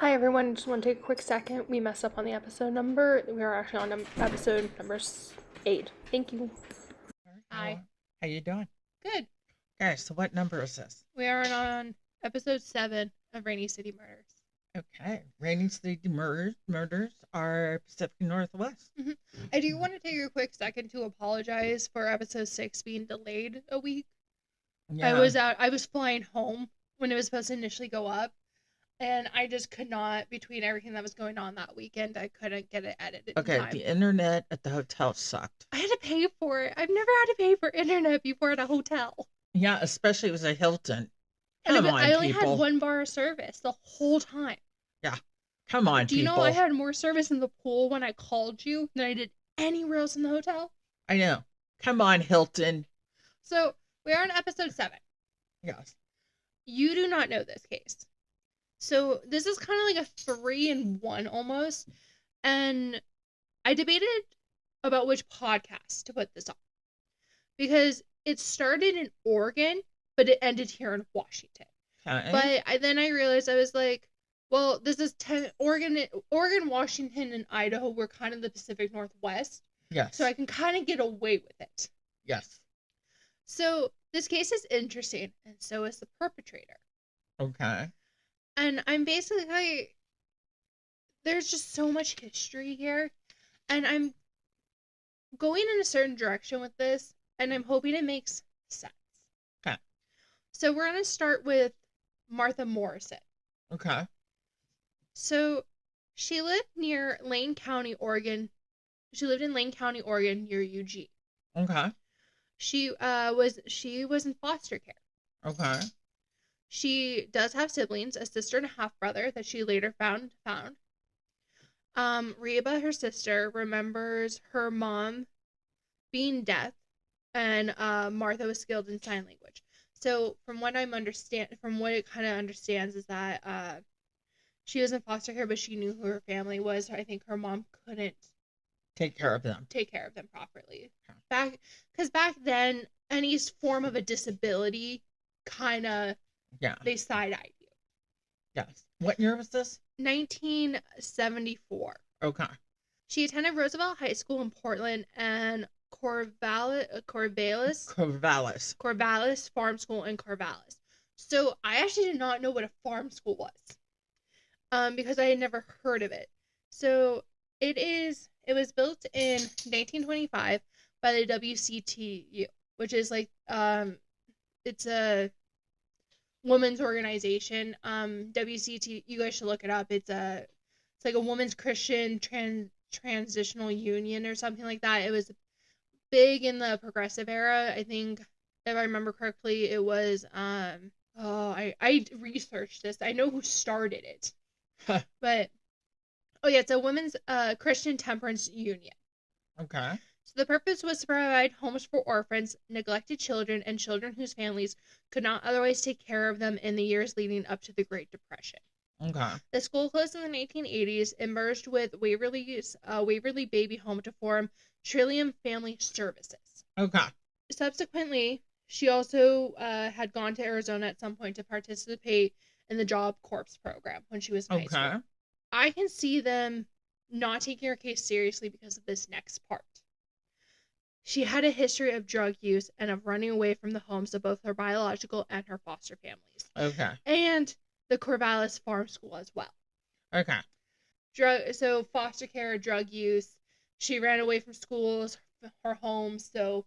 Hi everyone, just want to take a quick second. We messed up on the episode number. We are actually on episode number 8. Thank you. Hi. How you doing? Good. Okay, so what number is this? We are on episode 7 of Rainy City Murders. Okay, Rainy City Murders are Pacific Northwest. I do want to take a quick second to apologize for episode 6 being delayed a week. Yeah. I was flying home when it was supposed to initially go up, and I just could not, between everything that was going on that weekend, I couldn't get it edited in time. The internet at the hotel sucked. I had to pay for it. I've never had to pay for internet before at a hotel. Yeah, especially it was a Hilton. And I only had 1 bar of service the whole time. Yeah. Come on, Do you know I had more service in the pool when I called you than I did anywhere else in the hotel? I know. Come on, Hilton. So, we are on episode 7. Yes. You do not know this case. So, this is kind of like a 3-in-1 almost. And I debated about which podcast to put this on. Because it started in Oregon, but it ended here in Washington. Okay. But then I realized, I was like, well, this is Oregon, Washington, and Idaho were kind of the Pacific Northwest. Yes. So I can kind of get away with it. Yes. So this case is interesting, and so is the perpetrator. Okay. And I'm basically, there's just so much history here, and I'm going in a certain direction with this, and I'm hoping it makes sense. Okay. So we're going to start with Martha Morrison. Okay. So she lived near Lane County, Oregon. She lived in Lane County, Oregon, near Eugene. Okay. She was in foster care. Okay. She does have siblings, a sister and a half brother that she later found. Reba, her sister, remembers her mom being deaf, and Martha was skilled in sign language. So from what it kind of understands is that she was in foster care, but she knew who her family was. So I think her mom couldn't take care of them properly. Because back then, any form of a disability, kind of, they side-eyed you. Yes. What year was this? 1974. Okay. She attended Roosevelt High School in Portland and Corvallis Farm School in Corvallis. So I actually did not know what a farm school was, because I had never heard of it. So it was built in 1925 by the WCTU, which is like it's a women's organization. WCT, you guys should look it up. It's like a women's Christian transitional union or something like that. It was big in the progressive era. I think, if I remember correctly, it was I researched this. I know who started it. But it's a women's Christian temperance union. Okay. So the purpose was to provide homes for orphans, neglected children, and children whose families could not otherwise take care of them in the years leading up to the Great Depression. Okay. The school closed in the 1980s and merged with Waverly Baby Home to form Trillium Family Services. Okay. Subsequently, she also had gone to Arizona at some point to participate in the Job Corps program when she was in high school. I can see them not taking her case seriously because of this next part. She had a history of drug use and of running away from the homes of both her biological and her foster families. Okay. And the Corvallis Farm School as well. Okay. So foster care, drug use. She ran away from schools, her home. So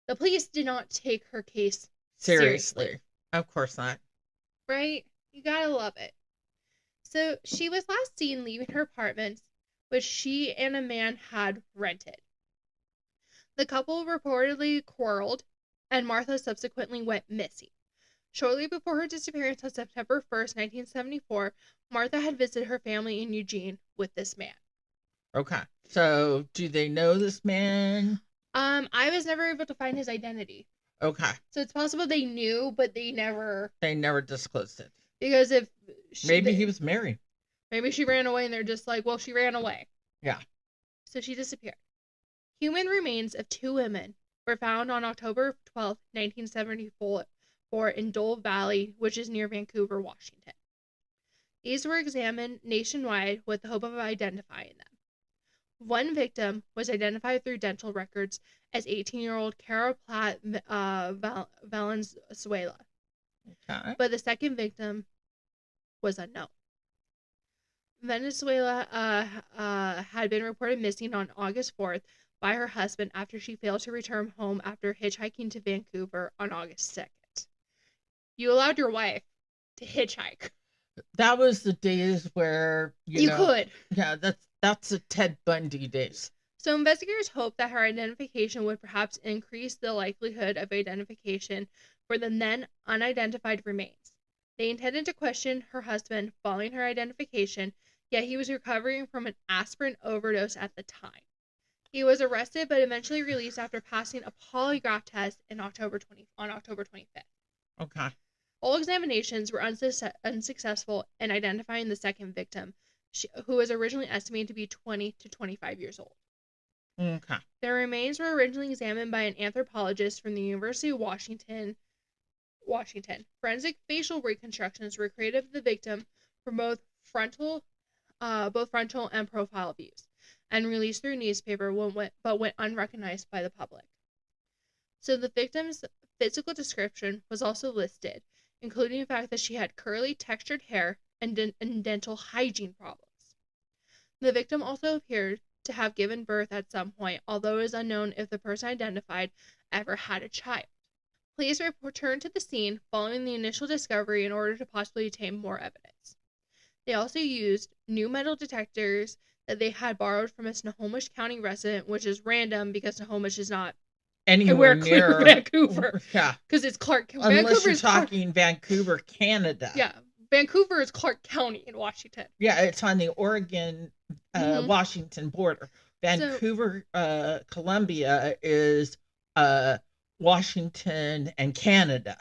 the police did not take her case seriously. Of course not. Right? You gotta love it. So she was last seen leaving her apartment, which she and a man had rented. The couple reportedly quarreled, and Martha subsequently went missing. Shortly before her disappearance on September 1st, 1974, Martha had visited her family in Eugene with this man. Okay. So, do they know this man? I was never able to find his identity. Okay. So it's possible they knew, but they never disclosed it. Because if maybe he was married. Maybe she ran away and they're just like, well, she ran away. Yeah. So she disappeared. Human remains of 2 women were found on October 12, 1974 in Dole Valley, which is near Vancouver, Washington. These were examined nationwide with the hope of identifying them. One victim was identified through dental records as 18-year-old Carol Platt Valenzuela, Okay. but the second victim was unknown. Venezuela had been reported missing on August 4th by her husband after she failed to return home after hitchhiking to Vancouver on August 2nd. You allowed your wife to hitchhike. That was the days where You could. Yeah, that's the Ted Bundy days. So investigators hoped that her identification would perhaps increase the likelihood of identification for the then unidentified remains. They intended to question her husband following her identification, yet he was recovering from an aspirin overdose at the time. He was arrested but eventually released after passing a polygraph test on October 25th. Okay. All examinations were unsuccessful in identifying the second victim, who was originally estimated to be 20 to 25 years old. Okay. Their remains were originally examined by an anthropologist from the University of Washington. Forensic facial reconstructions were created of the victim from both frontal and profile views, and released through newspaper but went unrecognized by the public. So the victim's physical description was also listed, including the fact that she had curly, textured hair and dental hygiene problems. The victim also appeared to have given birth at some point, although it is unknown if the person identified ever had a child. Police returned to the scene following the initial discovery in order to possibly obtain more evidence. They also used new metal detectors that they had borrowed from a Snohomish County resident, which is random because Snohomish is not Anywhere near Vancouver. Yeah. Because it's Clark. Unless you're talking Vancouver, Canada. Yeah. Vancouver is Clark County in Washington. Yeah, it's on the Oregon, Washington border. Vancouver, Columbia is Washington and Canada.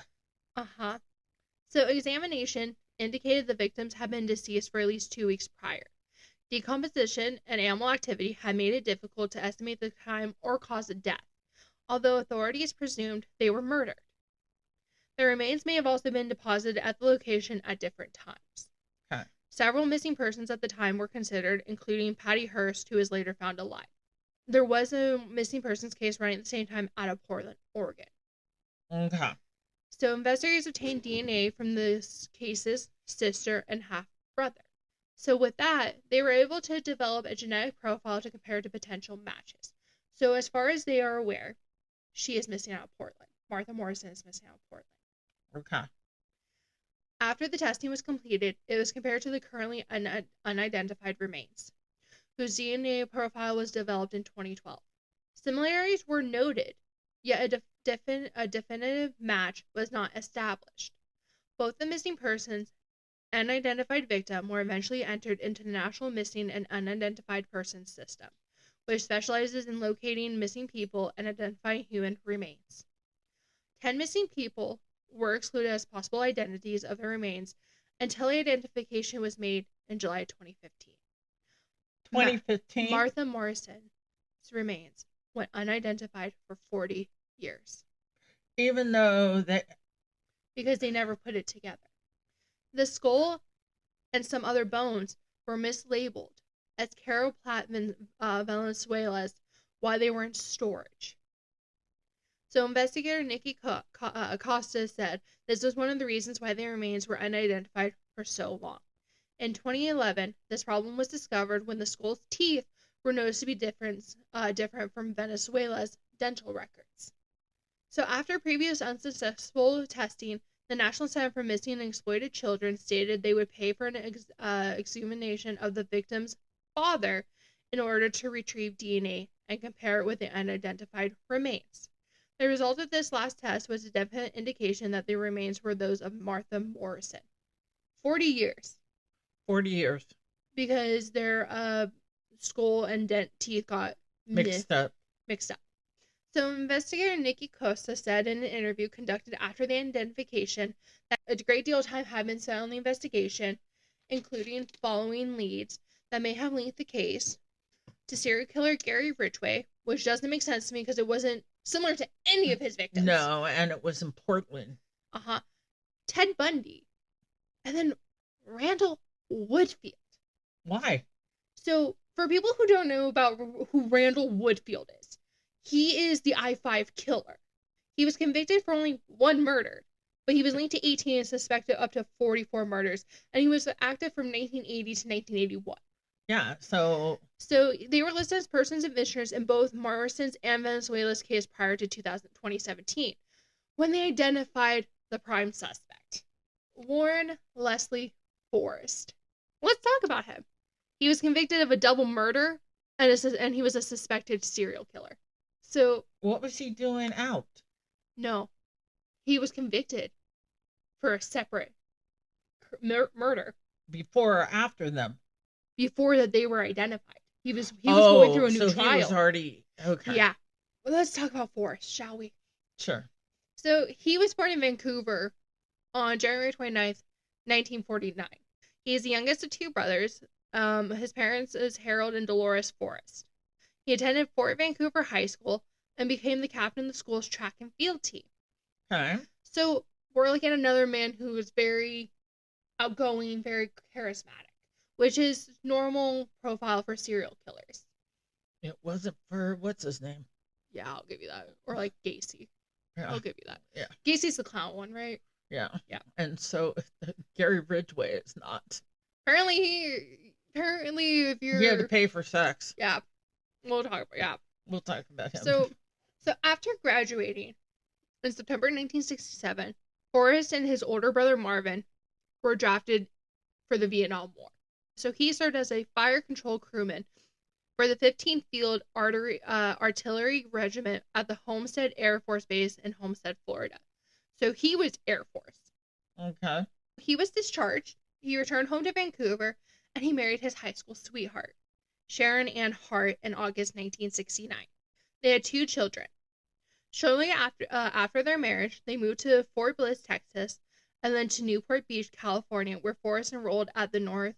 Uh-huh. So examination indicated the victims had been deceased for at least 2 weeks prior. Decomposition and animal activity had made it difficult to estimate the time or cause of death, although authorities presumed they were murdered. The remains may have also been deposited at the location at different times. Okay. Several missing persons at the time were considered, including Patty Hearst, who was later found alive. There was a missing persons case running at the same time out of Portland, Oregon. Okay. So investigators obtained DNA from the case's sister and half-brother. So with that, they were able to develop a genetic profile to compare to potential matches. So as far as they are aware, she is missing out of Portland. Martha Morrison is missing out of Portland. Okay. After the testing was completed, it was compared to the currently unidentified remains, whose DNA profile was developed in 2012. Similarities were noted, yet a definitive match was not established. Both the missing persons and identified victim were eventually entered into the National Missing and Unidentified Persons System, which specializes in locating missing people and identifying human remains. 10 missing people were excluded as possible identities of the remains until identification was made in July 2015. 2015? Martha Morrison's remains went unidentified for 40 years. Even though because they never put it together. The skull and some other bones were mislabeled as Carol Platt Valenzuela's while they were in storage. So investigator Nikki Acosta said this was one of the reasons why their remains were unidentified for so long. In 2011, this problem was discovered when the skull's teeth were noticed to be different from Venezuela's dental records. So after previous unsuccessful testing, the National Center for Missing and Exploited Children stated they would pay for an exhumation of the victim's father in order to retrieve DNA and compare it with the unidentified remains. The result of this last test was a definite indication that the remains were those of Martha Morrison. 40 years. 40 years. Because their skull and teeth got mixed up. So investigator Nikki Costa said in an interview conducted after the identification that a great deal of time had been spent on the investigation, including following leads that may have linked the case to serial killer Gary Ridgway, which doesn't make sense to me because it wasn't similar to any of his victims. No, and it was in Portland. Ted Bundy. And then Randall Woodfield. Why? So, for people who don't know about who Randall Woodfield is, he is the I-5 killer. He was convicted for only one murder, but he was linked to 18 and suspected up to 44 murders, and he was active from 1980 to 1981. Yeah, so they were listed as persons of interest in both Morrison's and Venezuela's case prior to 2017, when they identified the prime suspect, Warren Leslie Forrest. Let's talk about him. He was convicted of a double murder, and he was a suspected serial killer. So, what was he doing out? no, he was convicted for a separate murder. Before or after them? Before that they were identified. He was going through a new trial. He was already, okay. Yeah. Well, let's talk about Forrest, shall we? Sure. So, he was born in Vancouver on January 29th, 1949. He is the youngest of two brothers. His parents is Harold and Dolores Forrest. He attended Fort Vancouver High School and became the captain of the school's track and field team. Okay. So, we're looking at another man who is very outgoing, very charismatic, which is normal profile for serial killers. It wasn't for, what's his name? Yeah, I'll give you that. Or like Gacy. Yeah. I'll give you that. Yeah. Gacy's the clown one, right? Yeah. Yeah. And so Gary Ridgway is not. Apparently if you're... He had to pay for sex. Yeah. We'll talk about him. So after graduating in September 1967, Forrest and his older brother Marvin were drafted for the Vietnam War. So he served as a fire control crewman for the 15th Field Artillery Regiment at the Homestead Air Force Base in Homestead, Florida. So he was Air Force. Okay. He was discharged. He returned home to Vancouver, and he married his high school sweetheart, Sharon Ann Hart, in August 1969. They had 2 children. Shortly after their marriage, they moved to Fort Bliss, Texas, and then to Newport Beach, California, where Forrest enrolled at the North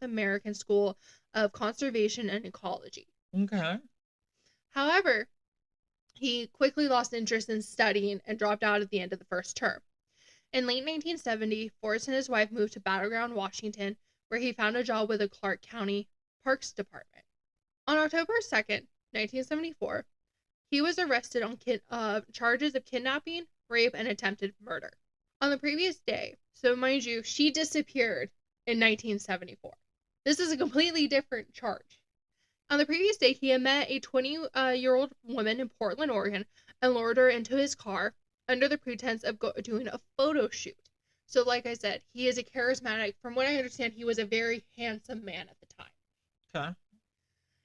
American School of Conservation and Ecology. Okay. However, he quickly lost interest in studying and dropped out at the end of the first term. In late 1970, Forrest and his wife moved to Battleground, Washington, where he found a job with the Clark County Parks Department. On October 2nd, 1974, he was arrested on charges of kidnapping, rape, and attempted murder. On the previous day, so mind you, she disappeared in 1974. This is a completely different charge. On the previous day, he had met a 20-year-old woman in Portland, Oregon, and lured her into his car under the pretense of doing a photo shoot. So, like I said, he is a charismatic. From what I understand, he was a very handsome man at the time. Okay.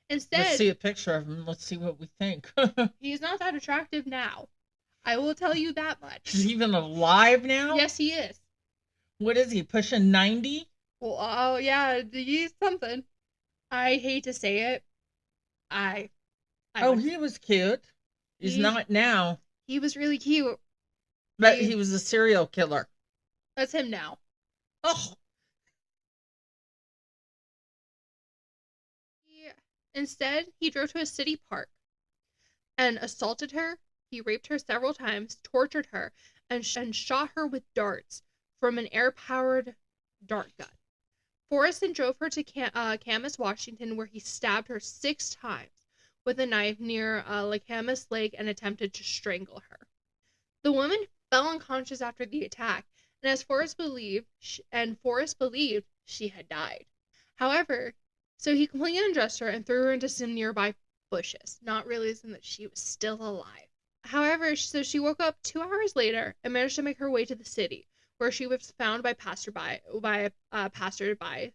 Instead, let's see a picture of him. Let's see what we think. He's not that attractive now. I will tell you that much. Is he even alive now? Yes, he is. What is he, pushing 90? Well, oh, yeah, he's something. I hate to say it. He was cute. He's not now. He was really cute. But he was a serial killer. That's him now. Oh. Instead, he drove to a city park and assaulted her. He raped her several times, tortured her, and shot her with darts from an air-powered dart gun. Forrest then drove her to Camas, Washington, where he stabbed her 6 times with a knife near Lacamas Lake and attempted to strangle her. The woman fell unconscious after the attack, and Forrest believed she had died. However, so he completely undressed her and threw her into some nearby bushes, not realizing that she was still alive. However, so she woke up 2 hours later and managed to make her way to the city, where she was found by a passerby.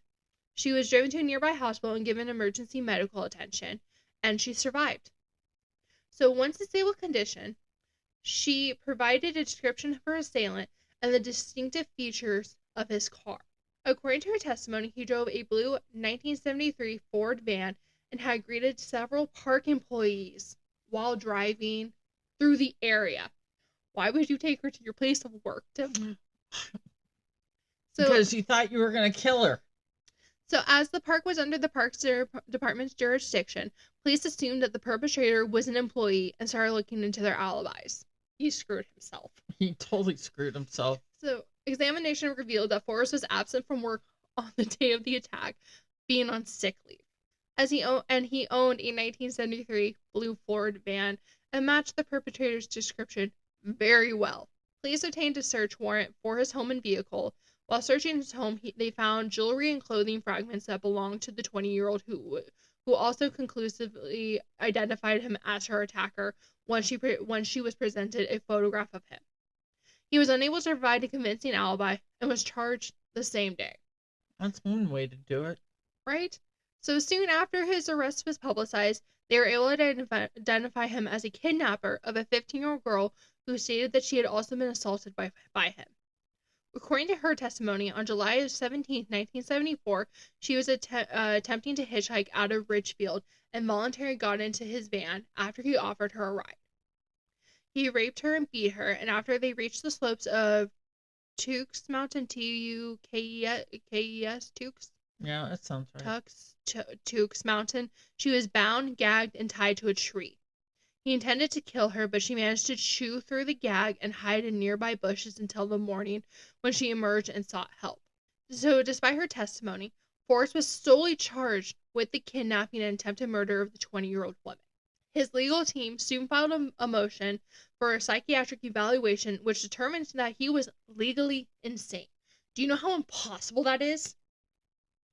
She was driven to a nearby hospital and given emergency medical attention, and she survived. So once in stable condition, she provided a description of her assailant and the distinctive features of his car. According to her testimony, he drove a blue 1973 Ford van and had greeted several park employees while driving through the area. Why would you take her to your place of work? Because you thought you were going to kill her. So as the park was under the Parks Department's jurisdiction, police assumed that the perpetrator was an employee and started looking into their alibis. He screwed himself. He totally screwed himself. So examination revealed that Forrest was absent from work on the day of the attack, being on sick leave. He owned a 1973 blue Ford van and matched the perpetrator's description very well. Police obtained a search warrant for his home and vehicle. While searching his home, they found jewelry and clothing fragments that belonged to the 20-year-old who also conclusively identified him as her attacker when she was presented a photograph of him. He was unable to provide a convincing alibi and was charged the same day. That's one way to do it. Right? So soon after his arrest was publicized, they were able to identify him as a kidnapper of a 15-year-old girl who stated that she had also been assaulted by him. According to her testimony, on July 17, 1974, she was attempting to hitchhike out of Ridgefield and voluntarily got into his van after he offered her a ride. He raped her and beat her, and after they reached the slopes of Tukes Mountain, Tukes, Tukes? Yeah, that sounds right. Tukes Mountain, she was bound, gagged, and tied to a tree. He intended to kill her, but she managed to chew through the gag and hide in nearby bushes until the morning when she emerged and sought help. So, despite her testimony, Forrest was solely charged with the kidnapping and attempted murder of the 20-year-old woman. His legal team soon filed a motion for a psychiatric evaluation, which determined that he was legally insane. Do you know how impossible that is?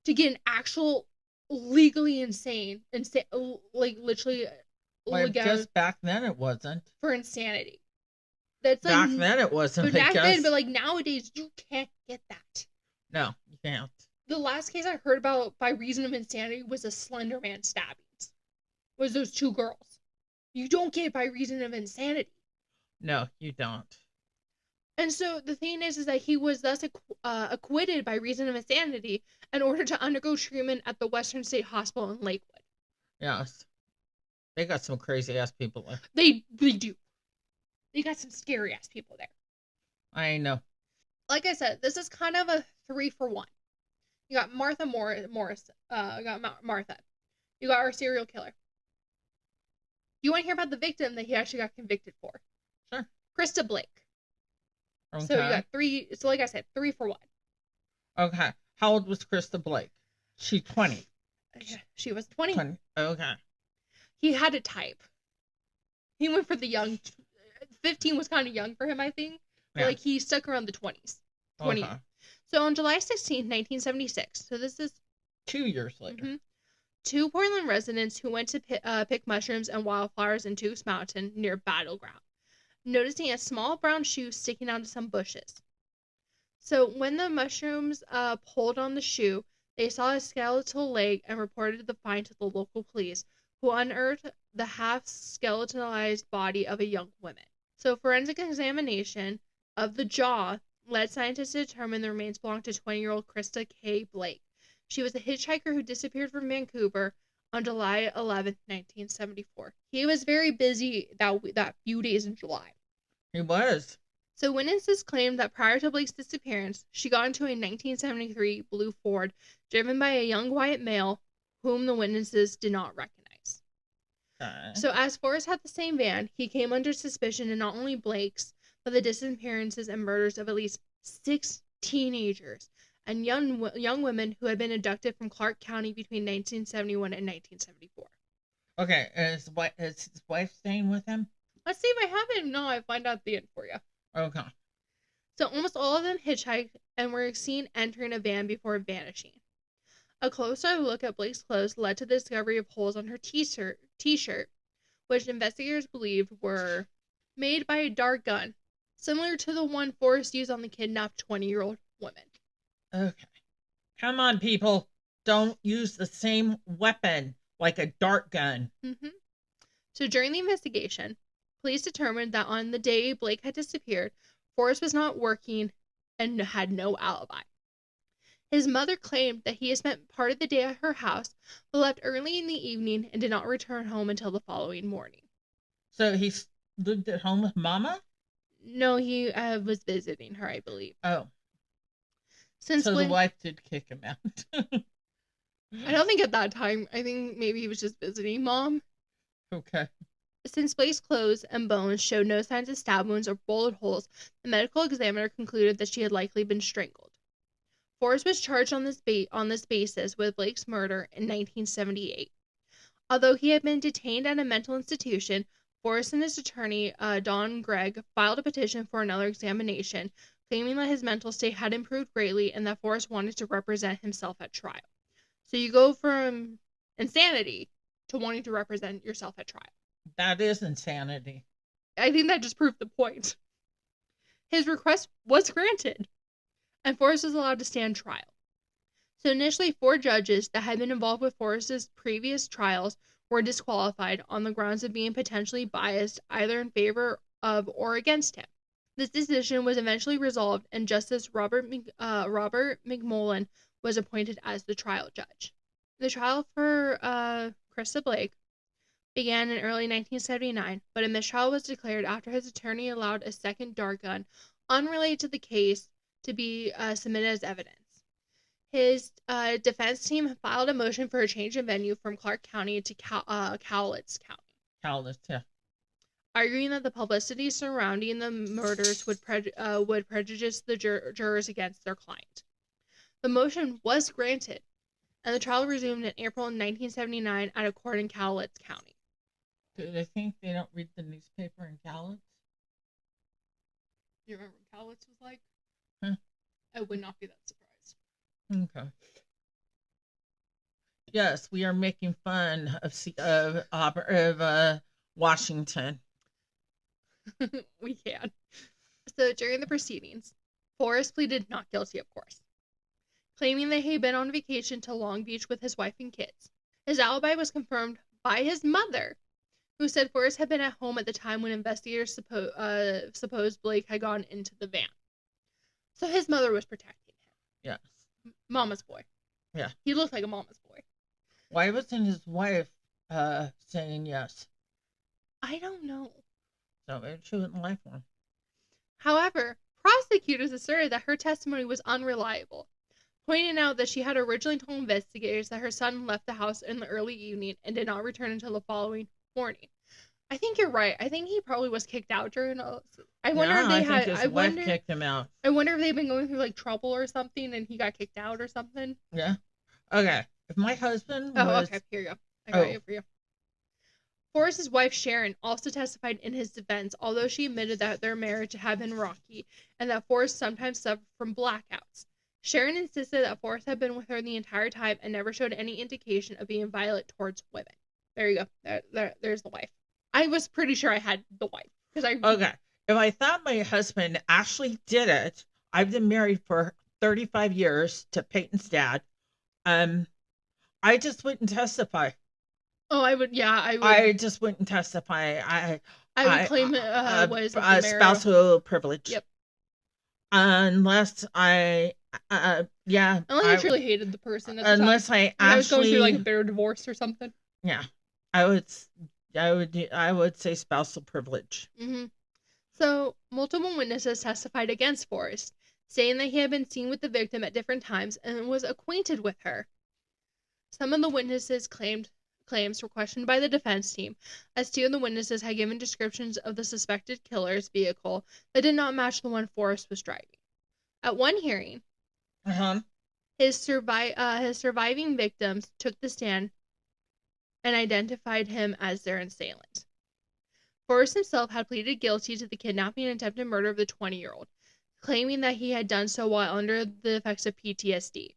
To get an actual legally insane, like literally, Well, just back then it wasn't. for insanity. That's like Back then it wasn't. but back then, but like nowadays, you can't get that. No, you can't. The last case I heard about by reason of insanity was the Slender Man stabbings. Was those two girls? You don't get it by reason of insanity. No, you don't. And so the thing is that he was thus acquitted by reason of insanity in order to undergo treatment at the Western State Hospital in Lakewood. Yes. They got some crazy ass people there. They do. They got some scary ass people there. I know. Like I said, this is kind of a 3-for-1. You got Martha Morrison. You got Martha. You got our serial killer. You want to hear about the victim that he actually got convicted for? Sure. Krista Blake. Okay. So you got 3. So like I said, 3-for-1. Okay. How old was Krista Blake? She 20. She was 20. 20. Okay. He had a type. He went for the young. 15 was kind of young for him, I think. But Yeah. like he stuck around the 20s. 20. Okay. So on July 16, 1976. So this is 2 years later. Mm-hmm. 2 Portland residents who went to pick mushrooms and wildflowers in Tukes Mountain near Battleground, noticing a small brown shoe sticking out of some bushes. So when the mushrooms pulled on the shoe, they saw a skeletal leg and reported the find to the local police, who unearthed the half-skeletalized body of a young woman. So forensic examination of the jaw led scientists to determine the remains belonged to 20-year-old Krista K. Blake. She was a hitchhiker who disappeared from Vancouver on July 11, 1974. He was very busy that few days in July. He was. So witnesses claimed that prior to Blake's disappearance, she got into a 1973 blue Ford driven by a young white male whom the witnesses did not recognize. Okay. So as Forrest had the same van, he came under suspicion in not only Blake's, but the disappearances and murders of at least 6 teenagers and young women who had been abducted from Clark County between 1971 and 1974. Okay, is his wife staying with him? Let's see if I have it. No, I find out the end for you. Okay. So almost all of them hitchhiked and were seen entering a van before vanishing. A closer look at Blake's clothes led to the discovery of holes on her t-shirt, which investigators believed were made by a dart gun, similar to the one Forrest used on the kidnapped 20-year-old woman. Okay. Come on, people. Don't use the same weapon, like a dart gun. Mm-hmm. So during the investigation, police determined that on the day Blake had disappeared, Forrest was not working and had no alibi. His mother claimed that he had spent part of the day at her house, but left early in the evening and did not return home until the following morning. So he lived at home with Mama? No, he was visiting her, I believe. Oh. Since So the wife did kick him out. I don't think at that time. I think maybe he was just visiting Mom. Okay. Since Blake's clothes and bones showed no signs of stab wounds or bullet holes, the medical examiner concluded that she had likely been strangled. Forrest was charged on this basis with Blake's murder in 1978. Although he had been detained at a mental institution, Forrest and his attorney, Don Gregg, filed a petition for another examination, claiming that his mental state had improved greatly and that Forrest wanted to represent himself at trial. So you go from insanity to wanting to represent yourself at trial. That is insanity. I think that just proved the point. His request was granted, and Forrest was allowed to stand trial. So initially, 4 judges that had been involved with Forrest's previous trials were disqualified on the grounds of being potentially biased either in favor of or against him. This decision was eventually resolved, and Justice Robert McMullen was appointed as the trial judge. The trial for Krista Blake began in early 1979, but a mistrial was declared after his attorney allowed a second dart gun, unrelated to the case, to be submitted as evidence. His defense team filed a motion for a change of venue from Clark County to Cowlitz County. Cowlitz, yeah. Arguing that the publicity surrounding the murders would prejudice the jurors against their client. The motion was granted, and the trial resumed in April 1979 at a court in Cowlitz County. Do they think they don't read the newspaper in Cowlitz? You remember what Cowlitz was like? Huh? I would not be that surprised. Okay. Yes, we are making fun of Washington. We can. So during the proceedings, Forrest pleaded not guilty, of course, claiming that he had been on vacation to Long Beach with his wife and kids. His alibi was confirmed by his mother, who said Forrest had been at home at the time when investigators supposed Blake had gone into the van. So his mother was protecting him. Yes. Mama's boy. Yeah. He looked like a mama's boy. Why wasn't his wife saying yes? I don't know. So maybe she wouldn't lie for him. However, prosecutors asserted that her testimony was unreliable, pointing out that she had originally told investigators that her son left the house in the early evening and did not return until the following morning. I think you're right. I think he probably was kicked out during all. I wonder if they I think his wife kicked him out. I wonder if they've been going through like trouble or something and he got kicked out or something. Yeah. Okay. If my husband was... okay. Here you go. I got it for you. Forrest's wife Sharon also testified in his defense, although she admitted that their marriage had been rocky and that Forrest sometimes suffered from blackouts. Sharon insisted that Forrest had been with her the entire time and never showed any indication of being violent towards women. There you go. There's the wife. I was pretty sure I had the wife. Okay. If I thought my husband actually did it, I've been married for 35 years to Peyton's dad. I just wouldn't testify. Oh, I would. Yeah, I would. I just wouldn't testify. I would claim it was spousal privilege. Yep. Unless I, yeah. Unless I truly hated the person. At the unless time. I was going through like a bitter divorce or something. Yeah, I would say spousal privilege. Mm-hmm. So multiple witnesses testified against Forrest, saying that he had been seen with the victim at different times and was acquainted with her. Some of the witnesses' claims were questioned by the defense team, as 2 of the witnesses had given descriptions of the suspected killer's vehicle that did not match the one Forrest was driving. At one hearing, his surviving victims took the stand and identified him as their assailant. Forrest himself had pleaded guilty to the kidnapping and attempted murder of the 20-year-old, claiming that he had done so while under the effects of PTSD,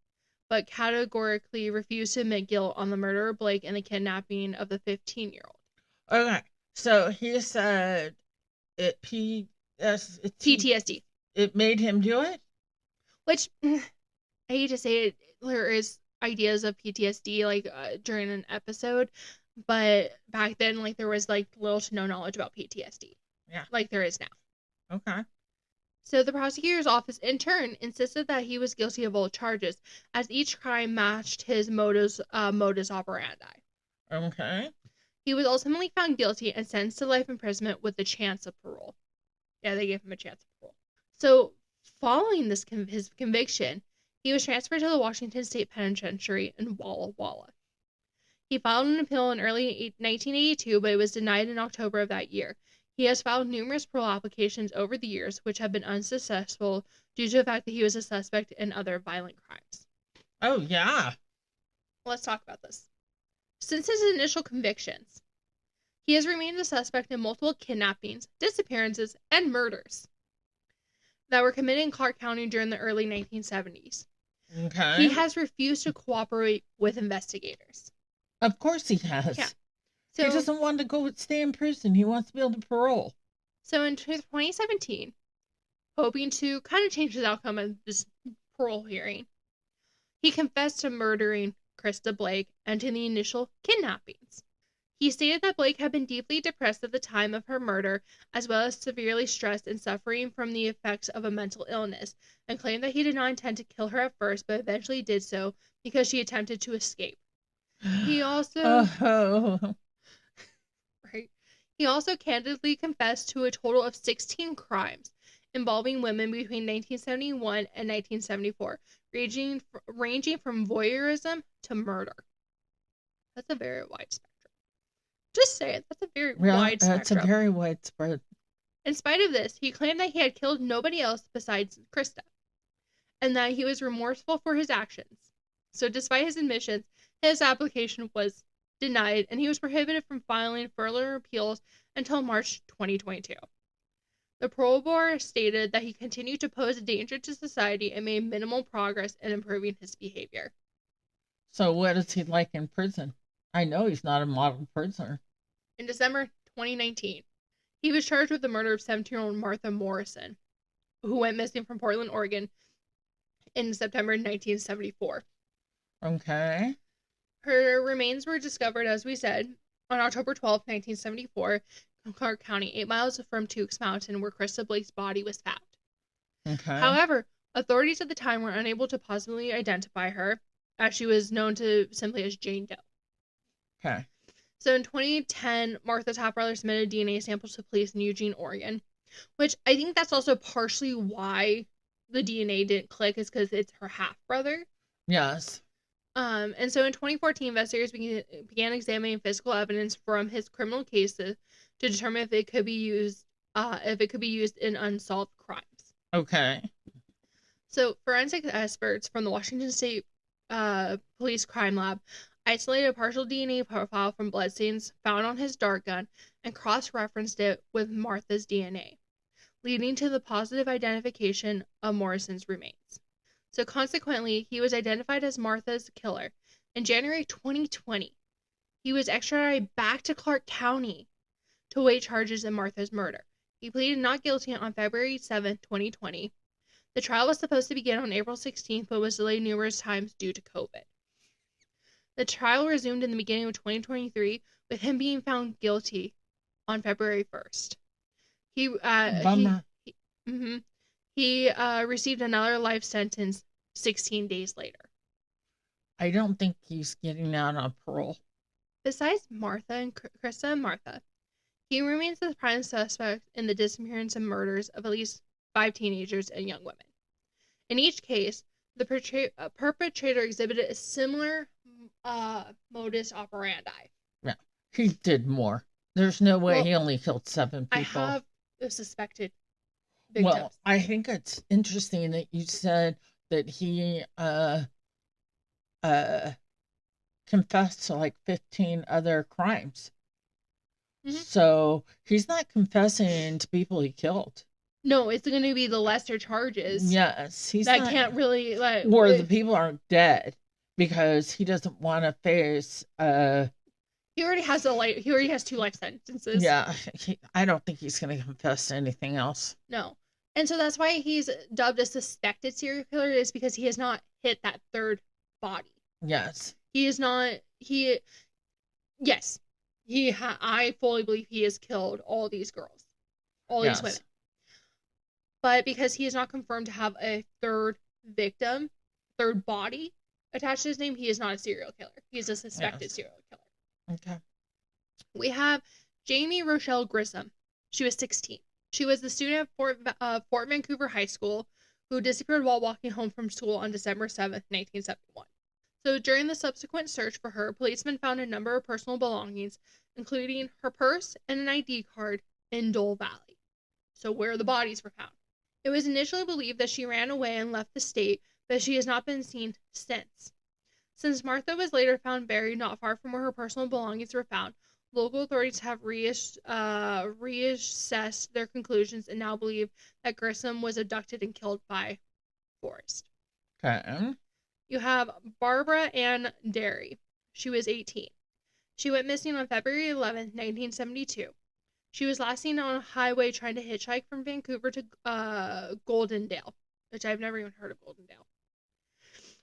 but categorically refused to admit guilt on the murder of Blake and the kidnapping of the 15-year-old. Okay, so he said PTSD. It made him do it? Which, I hate to say it, there is ideas of PTSD, like, during an episode, but back then, like, there was, like, little to no knowledge about PTSD. Yeah. Like there is now. Okay. So the prosecutor's office, in turn, insisted that he was guilty of all charges, as each crime matched his modus operandi. Okay. He was ultimately found guilty and sentenced to life imprisonment with the chance of parole. Yeah, they gave him a chance of parole. So, following this his conviction, he was transferred to the Washington State Penitentiary in Walla Walla. He filed an appeal in early 1982, but it was denied in October of that year. He has filed numerous parole applications over the years, which have been unsuccessful due to the fact that he was a suspect in other violent crimes. Oh, yeah. Let's talk about this. Since his initial convictions, he has remained a suspect in multiple kidnappings, disappearances, and murders that were committed in Clark County during the early 1970s. Okay. He has refused to cooperate with investigators. Of course he has. Yeah. He doesn't want to stay in prison. He wants to be able to parole. So in 2017, hoping to kind of change the outcome of this parole hearing, he confessed to murdering Krista Blake and to the initial kidnappings. He stated that Blake had been deeply depressed at the time of her murder, as well as severely stressed and suffering from the effects of a mental illness, and claimed that he did not intend to kill her at first, but eventually did so because she attempted to escape. He also... Right. He also candidly confessed to a total of 16 crimes involving women between 1971 and 1974, ranging from voyeurism to murder. That's a very wide spectrum. Just say it. That's a very wide spectrum. That's a very wide spread. In spite of this, he claimed that he had killed nobody else besides Krista, and that he was remorseful for his actions. So despite his admissions, his application was denied, and he was prohibited from filing further appeals until March 2022. The parole board stated that he continued to pose a danger to society and made minimal progress in improving his behavior. So what is he like in prison? I know he's not a model prisoner. In December 2019, he was charged with the murder of 17-year-old Martha Morrison, who went missing from Portland, Oregon in September 1974. Okay. Her remains were discovered, as we said, on October 12, 1974, in Clark County, 8 miles from Tukes Mountain, where Krista Blake's body was found. Okay. However, authorities at the time were unable to possibly identify her, as she was known to simply as Jane Doe. Okay. So in 2010, Martha's half-brother submitted DNA samples to police in Eugene, Oregon, which I think that's also partially why the DNA didn't click, is because it's her half-brother. Yes. And so in 2014, investigators began examining physical evidence from his criminal cases to determine if it could be used in unsolved crimes. Okay. So forensic experts from the Washington State Police Crime Lab isolated a partial DNA profile from bloodstains found on his dart gun and cross-referenced it with Martha's DNA, leading to the positive identification of Morrison's remains. So consequently, he was identified as Martha's killer. In January 2020, he was extradited back to Clark County to await charges in Martha's murder. He pleaded not guilty on February 7, 2020. The trial was supposed to begin on April 16th, but was delayed numerous times due to COVID. The trial resumed in the beginning of 2023, with him being found guilty on February 1st. He received another life sentence 16 days later. I don't think he's getting out on parole. Besides Krista and Martha, he remains the prime suspect in the disappearance and murders of at least 5 teenagers and young women. In each case, the perpetrator exhibited a similar modus operandi. Yeah, he did more. There's no way he only killed 7 people. I have the suspected victims. Well, I think it's interesting that you said that he confessed to like 15 other crimes. Mm-hmm. So he's not confessing to people he killed. No, it's going to be the lesser charges. Yes, can't really the people aren't dead because he doesn't want to face. He already has 2 life sentences. Yeah, I don't think he's going to confess to anything else. No, and so that's why he's dubbed a suspected serial killer, is because he has not hit that 3rd body. Yes, he is not. I fully believe he has killed all these girls, these women. But because he is not confirmed to have a 3rd victim, 3rd body attached to his name, he is not a serial killer. He's a suspected serial killer. Okay. We have Jamie Rochelle Grissom. She was 16. She was the student at Fort Vancouver High School who disappeared while walking home from school on December 7th, 1971. So during the subsequent search for her, policemen found a number of personal belongings, including her purse and an ID card in Dole Valley. So where the bodies were found. It was initially believed that she ran away and left the state, but she has not been seen since. Since Martha was later found buried not far from where her personal belongings were found, local authorities have reassessed their conclusions and now believe that Grissom was abducted and killed by Forrest. Okay. You have Barbara Ann Derry. She was 18. She went missing on February 11th, 1972. She was last seen on a highway trying to hitchhike from Vancouver to Goldendale, which I've never even heard of Goldendale,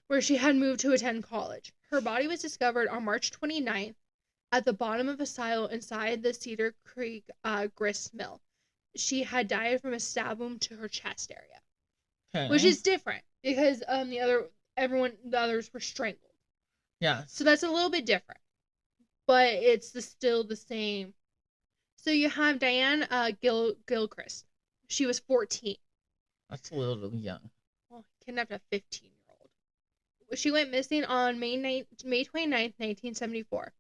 where she had moved to attend college. Her body was discovered on March 29th at the bottom of a silo inside the Cedar Creek grist mill. She had died from a stab wound to her chest area, Okay. which is different because the others were strangled. Yeah. So that's a little bit different, but it's still the same. So you have Diane Gilchrist. She was 14. That's a little young. Well, kidnapped a 15-year-old. She went missing on May 29th, 1974.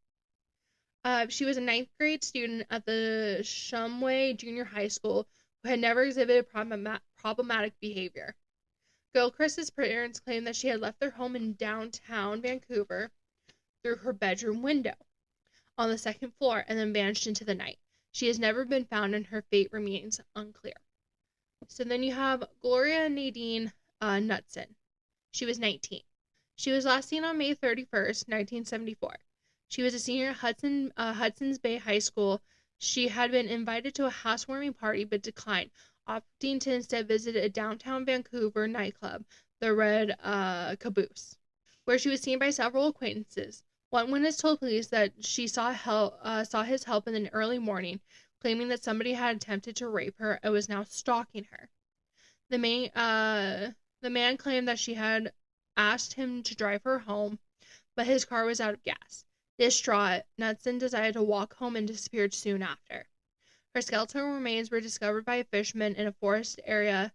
She was a 9th grade student at the Shumway Junior High School who had never exhibited problematic behavior. Gilchrist's parents claimed that she had left their home in downtown Vancouver through her bedroom window on the 2nd floor and then vanished into the night. She has never been found and her fate remains unclear. So then you have Gloria Nadine Knudsen. She was 19. She was last seen on May 31st, 1974. She was a senior at Hudson's Bay High School. She had been invited to a housewarming party but declined, opting to instead visit a downtown Vancouver nightclub, the Red Caboose, where she was seen by several acquaintances. One witness told police that she saw his help in the early morning, claiming that somebody had attempted to rape her and was now stalking her. The man claimed that she had asked him to drive her home, but his car was out of gas. Distraught, Knudsen decided to walk home and disappeared soon after. Her skeletal remains were discovered by a fisherman in a forest area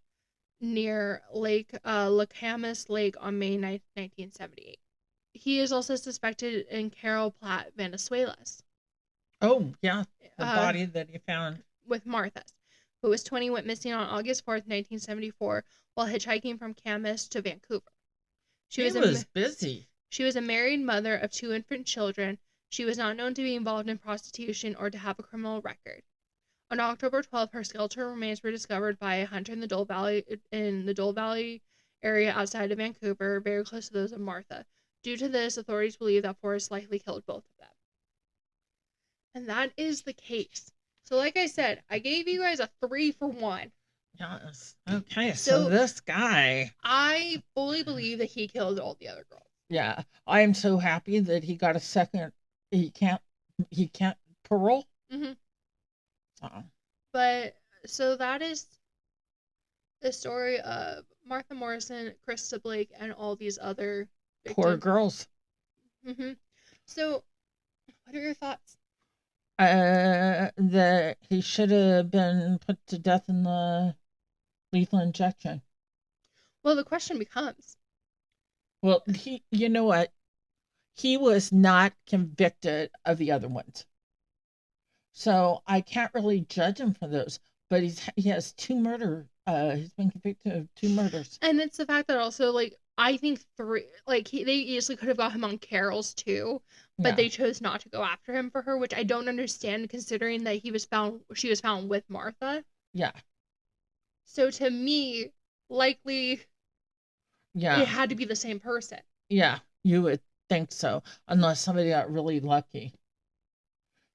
near Lake Lacamas Lake on May 9, 1978. He is also suspected in Carol Platte, Venezuela's. Oh, yeah. The body that he found. With Martha's, who was 20, went missing on August 4th, 1974, while hitchhiking from Camas to Vancouver. She was busy. She was a married mother of 2 infant children. She was not known to be involved in prostitution or to have a criminal record. On October 12th, her skeletal remains were discovered by a hunter in the Dole Valley area outside of Vancouver, very close to those of Martha. Due to this, authorities believe that Forrest likely killed both of them. And that is the case. So like I said, I gave you guys a 3 for 1. Yes. Okay, so this guy, I fully believe that he killed all the other girls. Yeah. I am so happy that he got a second. He can't parole. Mm-hmm. So. But so that is the story of Martha Morrison, Krista Blake, and all these other victims. Poor girls. Mm-hmm. So, what are your thoughts? That he should have been put to death in the lethal injection. Well, the question becomes. Well, you know what? He was not convicted of the other ones. So I can't really judge him for those. But he has 2 murder. He's been convicted of 2 murders. And it's the fact that also, like, I think 3, like, they easily could have got him on Carol's too, but they chose not to go after him for her, which I don't understand considering that she was found with Martha. Yeah. So to me, likely, it had to be the same person. Yeah, you would think so, unless somebody got really lucky.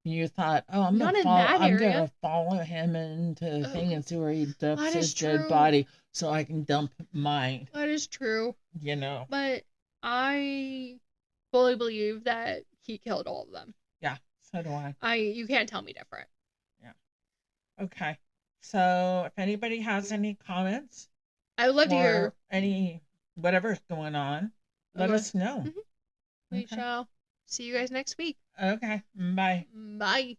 You thought, oh, I'm gonna follow him into the thing and see where he dumps his dead body so I can dump mine. That is true. You know. But I fully believe that he killed all of them. Yeah, so do I. You can't tell me different. Yeah. Okay. So if anybody has any comments, I would love to hear any whatever's going on, let us know. Mm-hmm. We shall see you guys next week. Okay. Bye. Bye.